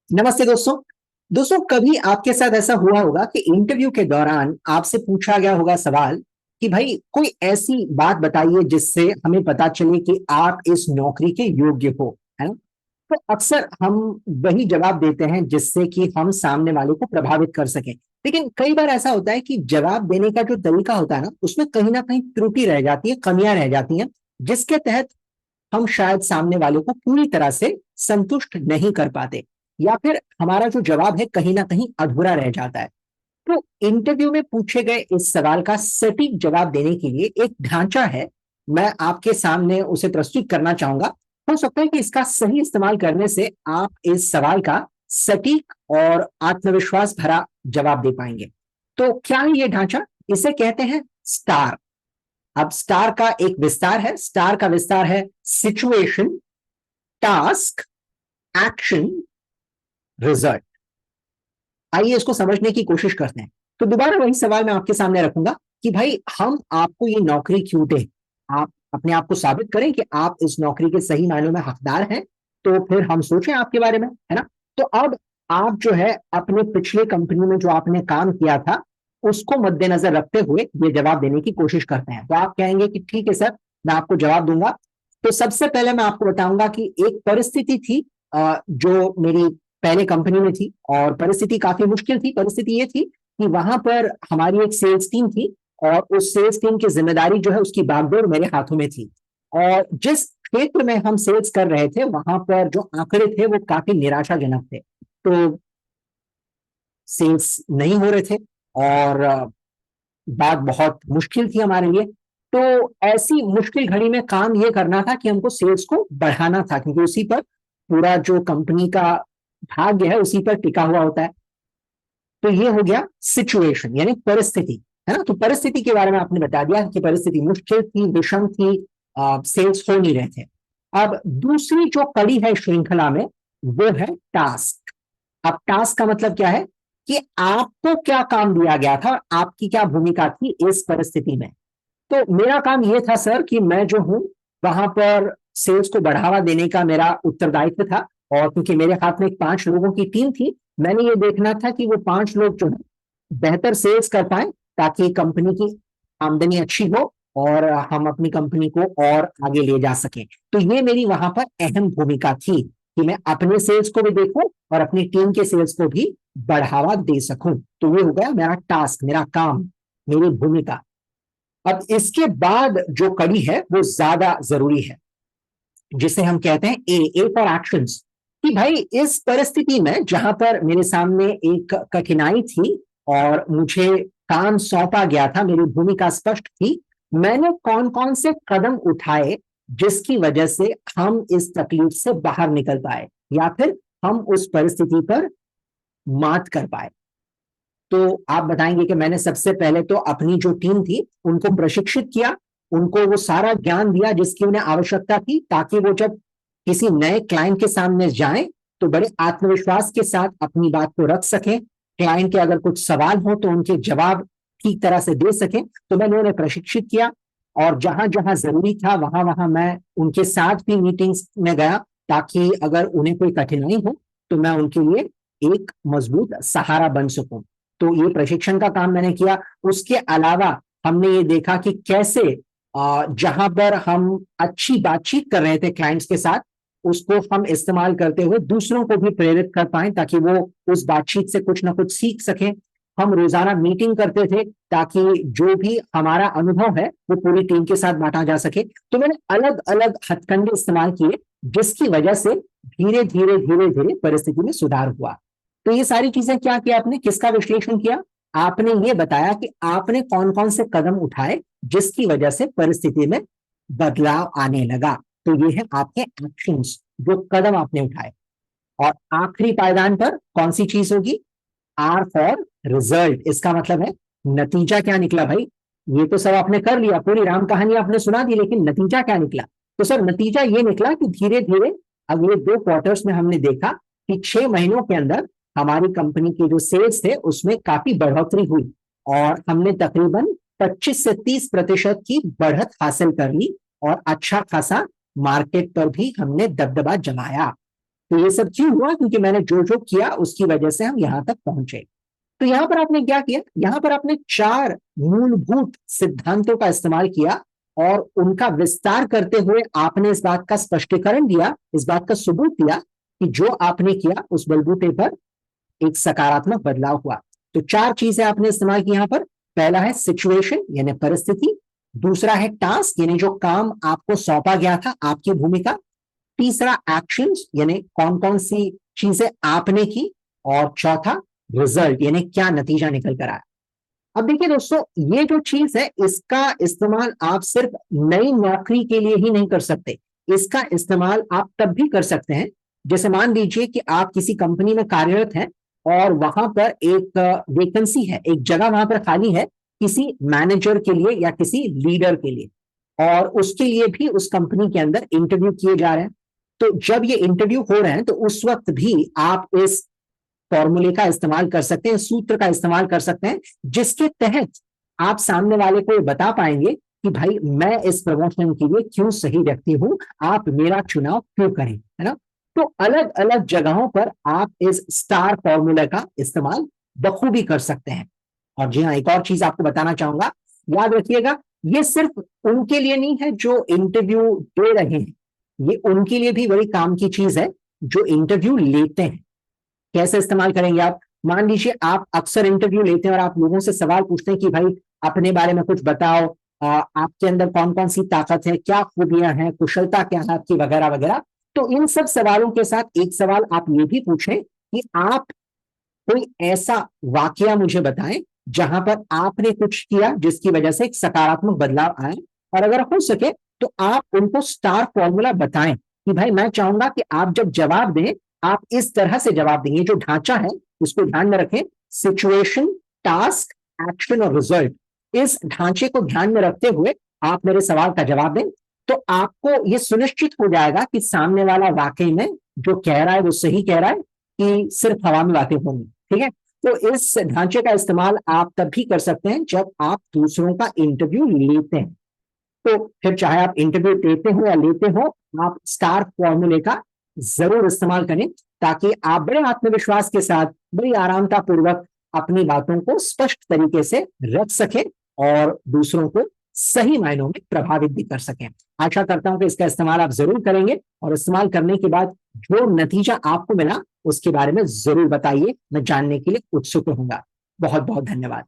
नमस्ते दोस्तों। दोस्तों, कभी आपके साथ ऐसा हुआ होगा कि इंटरव्यू के दौरान आपसे पूछा गया होगा सवाल कि भाई कोई ऐसी बात बताइए जिससे हमें पता चले कि आप इस नौकरी के योग्य हो, है ना? तो अक्सर हम वही जवाब देते हैं जिससे कि हम सामने वाले को प्रभावित कर सकें। लेकिन कई बार ऐसा होता है कि जवाब देने का जो तरीका होता है उसमें कहीं ना कहीं त्रुटि रह जाती है, कमियां रह जाती हैं, जिसके तहत हम शायद सामने वाले को पूरी तरह से संतुष्ट नहीं कर पाते, या फिर हमारा जो जवाब है कहीं ना कहीं अधूरा रह जाता है। तो इंटरव्यू में पूछे गए इस सवाल का सटीक जवाब देने के लिए एक ढांचा है, मैं आपके सामने उसे प्रस्तुत करना चाहूंगा। हो सकता है कि इसका सही इस्तेमाल करने से आप इस सवाल का सटीक और आत्मविश्वास भरा जवाब दे पाएंगे। तो क्या है ये ढांचा? इसे कहते हैं स्टार। अब स्टार का एक विस्तार है, स्टार का विस्तार है सिचुएशन, टास्क, एक्शन, रिजल्ट। आइए इसको समझने की कोशिश करते हैं। तो दोबारा वही सवाल मैं आपके सामने रखूंगा कि भाई हम आपको ये नौकरी क्यों दें? आप अपने आप को साबित करें कि आप इस नौकरी के सही मायनों में हकदार हैं, तो फिर हम सोचें आपके बारे में, है ना? तो अब आप जो है अपने पिछले कंपनी में जो आपने काम किया था उसको मद्देनजर रखते हुए ये जवाब देने की कोशिश करते हैं। तो आप कहेंगे कि ठीक है सर, मैं आपको जवाब दूंगा। तो सबसे पहले मैं आपको बताऊंगा कि एक परिस्थिति थी जो मेरी पहले कंपनी में थी, और परिस्थिति काफी मुश्किल थी। परिस्थिति ये थी कि वहां पर हमारी एक सेल्स टीम थी, और उस सेल्स टीम की जिम्मेदारी जो है उसकी बागडोर मेरे हाथों में थी। और जिस क्षेत्र में हम सेल्स कर रहे थे वहां पर जो आंकड़े थे वो काफी निराशाजनक थे। तो सेल्स नहीं हो रहे थे, और बात बहुत मुश्किल थी हमारे लिए। तो ऐसी मुश्किल घड़ी में काम ये करना था कि हमको सेल्स को बढ़ाना था, क्योंकि उसी पर पूरा जो कंपनी का भाग्य है उसी पर टिका हुआ होता है। तो ये हो गया सिचुएशन यानी परिस्थिति, है ना? तो परिस्थिति के बारे में आपने बता दिया कि परिस्थिति मुश्किल थी, विषम थी, सेल्स हो नहीं रहे थे। अब दूसरी जो कड़ी है श्रृंखला में वो है टास्क। अब टास्क का मतलब क्या है कि आपको क्या काम दिया गया था और आपकी क्या भूमिका थी इस परिस्थिति में। तो मेरा काम ये था सर कि मैं जो हूं वहां पर सेल्स को बढ़ावा देने का मेरा उत्तरदायित्व था। और क्योंकि मेरे हाथ में 5 लोगों की टीम थी, मैंने ये देखना था कि वो 5 लोग जो है बेहतर सेल्स कर पाए, ताकि कंपनी की आमदनी अच्छी हो और हम अपनी कंपनी को और आगे ले जा सकें। तो ये मेरी वहां पर अहम भूमिका थी कि मैं अपने सेल्स को भी देखूं और अपनी टीम के सेल्स को भी बढ़ावा दे सकूं। तो ये हो गया मेरा टास्क, मेरा काम, मेरी भूमिका। अब इसके बाद जो कड़ी है वो ज्यादा जरूरी है, जिसे हम कहते हैं ए फॉर एक्शंस। कि भाई इस परिस्थिति में जहां पर मेरे सामने एक कठिनाई थी और मुझे काम सौंपा गया था, मेरी भूमिका स्पष्ट थी, मैंने कौन कौन से कदम उठाए जिसकी वजह से हम इस तकलीफ से बाहर निकल पाए, या फिर हम उस परिस्थिति पर मात कर पाए। तो आप बताएंगे कि मैंने सबसे पहले तो अपनी जो टीम थी उनको प्रशिक्षित किया, उनको वो सारा ज्ञान दिया जिसकी उन्हें आवश्यकता थी, ताकि वो जब किसी नए क्लाइंट के सामने जाएं तो बड़े आत्मविश्वास के साथ अपनी बात को रख सकें। क्लाइंट के अगर कुछ सवाल हो तो उनके जवाब ठीक तरह से दे सकें। तो मैंने उन्हें प्रशिक्षित किया, और जहां जहां जरूरी था वहां वहां मैं उनके साथ भी मीटिंग्स में गया, ताकि अगर उन्हें कोई कठिनाई हो तो मैं उनके लिए एक मजबूत सहारा बन सकूं। तो ये प्रशिक्षण का काम मैंने किया। उसके अलावा हमने ये देखा कि कैसे जहां पर हम अच्छी बातचीत कर रहे थे क्लाइंट्स के साथ, उसको हम इस्तेमाल करते हुए दूसरों को भी प्रेरित कर पाए, ताकि वो उस बातचीत से कुछ ना कुछ सीख सकें। हम रोजाना मीटिंग करते थे ताकि जो भी हमारा अनुभव है वो पूरी टीम के साथ बांटा जा सके। तो मैंने अलग अलग हथकंडे इस्तेमाल किए जिसकी वजह से धीरे धीरे धीरे धीरे परिस्थिति में सुधार हुआ। तो ये सारी चीजें क्या किया आपने, किसका विश्लेषण किया? आपने ये बताया कि आपने कौन कौन से कदम उठाए जिसकी वजह से परिस्थिति में बदलाव आने लगा। तो ये है आपके एक्शंस, जो कदम आपने उठाए। और आखिरी पायदान पर कौन सी चीज होगी? R for result. इसका मतलब है नतीजा क्या निकला भाई। ये तो सब आपने कर लिया, पूरी राम कहानी आपने सुना दी, लेकिन नतीजा क्या निकला? तो सर नतीजा ये निकला कि धीरे धीरे अगले 2 क्वार्टर्स में हमने देखा कि 6 महीनों के अंदर हमारी कंपनी के जो सेल्स थे उसमें काफी बढ़ोतरी हुई, और हमने तकरीबन 25 से 30% की बढ़त हासिल कर ली, और अच्छा खासा मार्केट पर भी हमने दबदबा जमाया। तो ये सब क्यों हुआ? क्योंकि मैंने जो जो किया उसकी वजह से हम यहां तक पहुंचे। तो यहां पर आपने क्या किया? यहां पर आपने 4 मूलभूत सिद्धांतों का इस्तेमाल किया और उनका विस्तार करते हुए आपने इस बात का स्पष्टीकरण दिया, इस बात का सबूत दिया कि जो आपने किया उस बलबूते पर एक सकारात्मक बदलाव हुआ। तो 4 चीजें आपने इस्तेमाल की यहां पर। पहला है सिचुएशन यानी परिस्थिति, दूसरा है टास्क यानी जो काम आपको सौंपा गया था, आपकी भूमिका, तीसरा एक्शंस यानी कौन कौन सी चीजें आपने की, और चौथा रिजल्ट यानी क्या नतीजा निकल कर आया। अब देखिए दोस्तों, ये जो चीज है इसका इस्तेमाल आप सिर्फ नई नौकरी के लिए ही नहीं कर सकते, इसका इस्तेमाल आप तब भी कर सकते हैं जैसे मान लीजिए कि आप किसी कंपनी में कार्यरत हैं और वहां पर एक वैकेंसी है, एक जगह वहां पर खाली है किसी मैनेजर के लिए या किसी लीडर के लिए, और उसके लिए भी उस कंपनी के अंदर इंटरव्यू किए जा रहे हैं। तो जब ये इंटरव्यू हो रहे हैं तो उस वक्त भी आप इस फॉर्मूले का इस्तेमाल कर सकते हैं, सूत्र का इस्तेमाल कर सकते हैं, जिसके तहत आप सामने वाले को बता पाएंगे कि भाई मैं इस प्रमोशन के लिए क्यों सही व्यक्ति हूं, आप मेरा चुनाव क्यों करें, है ना। तो अलग अलग जगहों पर आप इस स्टार फॉर्मूला का इस्तेमाल बखूबी कर सकते हैं। और जी हाँ, एक और चीज आपको बताना चाहूंगा, याद रखिएगा ये सिर्फ उनके लिए नहीं है जो इंटरव्यू दे रहे हैं, ये उनके लिए भी बड़ी काम की चीज है जो इंटरव्यू लेते हैं। कैसे इस्तेमाल करेंगे आप? मान लीजिए आप अक्सर इंटरव्यू लेते हैं और आप लोगों से सवाल पूछते हैं कि भाई अपने बारे में कुछ बताओ, आपके अंदर कौन कौन सी ताकत है, क्या खूबियां हैं, कुशलता क्या है आपकी, वगैरह वगैरह। तो इन सब सवालों के साथ एक सवाल आप ये भी पूछें कि आप कोई ऐसा वाकया मुझे बताएं जहां पर आपने कुछ किया जिसकी वजह से एक सकारात्मक बदलाव आए, और अगर हो सके तो आप उनको स्टार फॉर्मूला बताएं कि भाई मैं चाहूंगा कि आप जब जवाब दें आप इस तरह से जवाब देंगे। जो ढांचा है उसको ध्यान में रखें, सिचुएशन, टास्क, एक्शन और रिजल्ट, इस ढांचे को ध्यान में रखते हुए आप मेरे सवाल का जवाब दें, तो आपको यह सुनिश्चित हो जाएगा कि सामने वाला वाकई में जो कह रहा है वो सही कह रहा है कि सिर्फ हवा में बातें होंगी। ठीक है, तो इस ढांचे का इस्तेमाल आप तब भी कर सकते हैं जब आप दूसरों का इंटरव्यू लेते हैं। तो फिर चाहे आप इंटरव्यू देते हो या लेते हो, आप स्टार फॉर्मूले का जरूर इस्तेमाल करें ताकि आप बड़े आत्मविश्वास के साथ बड़ी आरामता पूर्वक अपनी बातों को स्पष्ट तरीके से रख सकें और दूसरों को सही मायनों में प्रभावित भी कर सकें। आशा करता हूं कि इसका इस्तेमाल आप जरूर करेंगे और इस्तेमाल करने के बाद जो नतीजा आपको मिला उसके बारे में जरूर बताइए, मैं जानने के लिए उत्सुक रहूंगा। बहुत बहुत धन्यवाद।